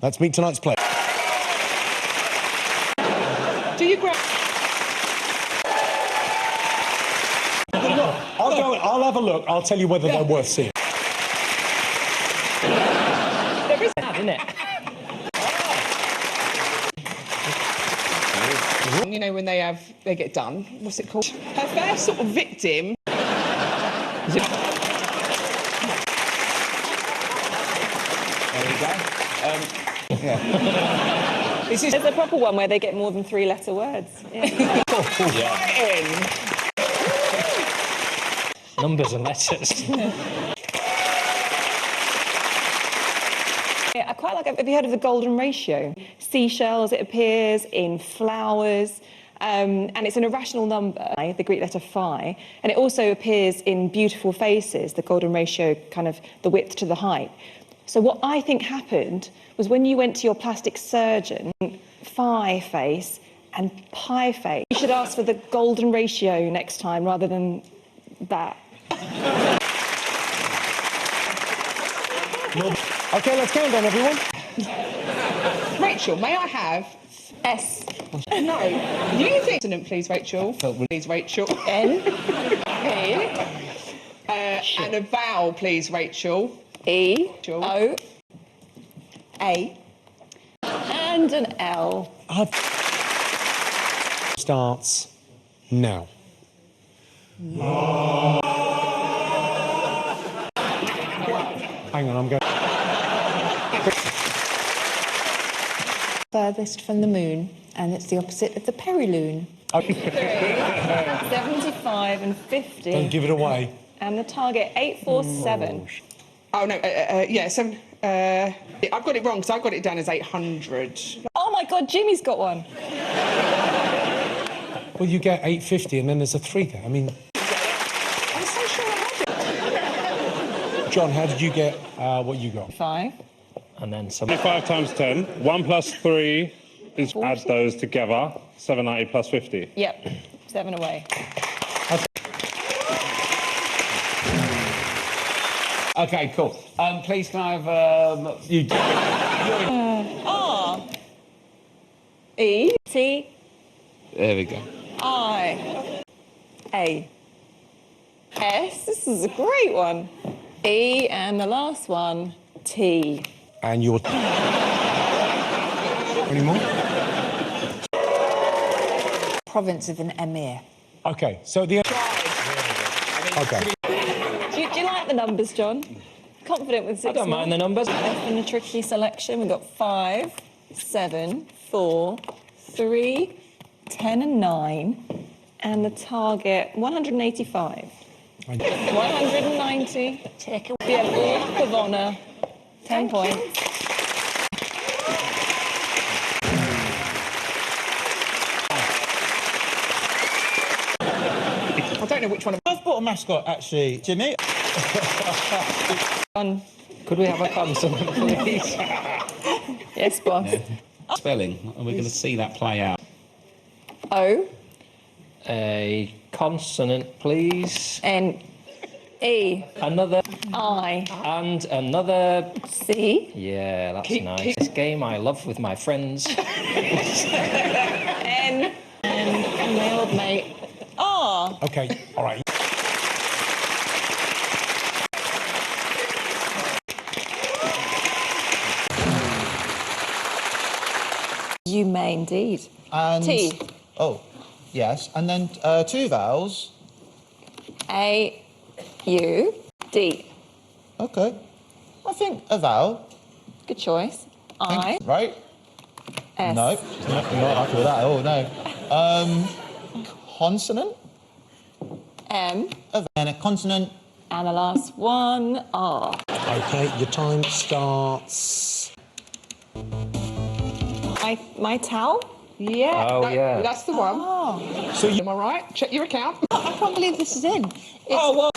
Let's meet tonight's player. Do you grab... I'll have a look. I'll tell you whether they're worth seeing. There is that, isn't it? You know, when they get done, what's it called? Her first sort of victim... There we go. Yeah. There's a proper one where they get more than 3-letter words. Yeah. Numbers and letters. Yeah, I quite like it. Have you heard of the golden ratio? Seashells, it appears in flowers, and it's an irrational number, the Greek letter phi, and it also appears in beautiful faces, the golden ratio, kind of the width to the height. So what I think happened was when you went to your plastic surgeon, phi face and pi face, you should ask for the golden ratio next time rather than that. OK, let's count down, everyone. Rachel, may I have... S. No. You think... Please, Rachel. Please, Rachel. N. N. And a vowel, please, Rachel. E. Rachel. O. A. And an L. Starts now. Hang on, I'm going... Furthest from the moon, and it's the opposite of the periloon. 75 and 50. Don't give it away. And the target, 847. Oh, no, yeah, 7... I've got it wrong, because I've got it down as 800. Oh, my God, Jimmy's got one. Well, you get 850 and then there's a 3 there. I mean... I'm so sure I had it. John, how did you get what you got? 5. And then some... 25 times 10. 1 plus 3 is 40. add those together. 790 plus 50. Yep, 7 away. OK, cool. Please, can I have... R. E. T. There we go. I. A. S. This is a great one. E. And the last one, T. And your... Any more? Province of an emir. OK, so the... OK. Do you like the numbers, John? Confident with 6 I don't mind the numbers. Left in a tricky selection, we've got 5, 7, 4, 3, 10 and 9, and the target, 185. 190. Take a Order of Honour, 10 points. I don't know which one. I've bought a mascot, actually. Jimmy? Could we have a consonant, please? Yes, boss. Spelling, and we're going to see that play out. O. A consonant, please. N. E. Another. I. And another... C. Yeah, that's nice. This game I love with my friends. N. And my old mate. R. OK, all right. You may indeed. And... T. Oh, yes. And then 2 vowels. A. U. D. OK. I think a vowel. Good choice. I. Right? S. No. Not happy with that at all, no. Consonant. M. And a consonant. And the last one, R. OK, your time starts... My towel? Yeah. Oh, yeah. That's the one. Oh. So you... Am I right? Check your account. I can't believe this is in. It's Oh, well...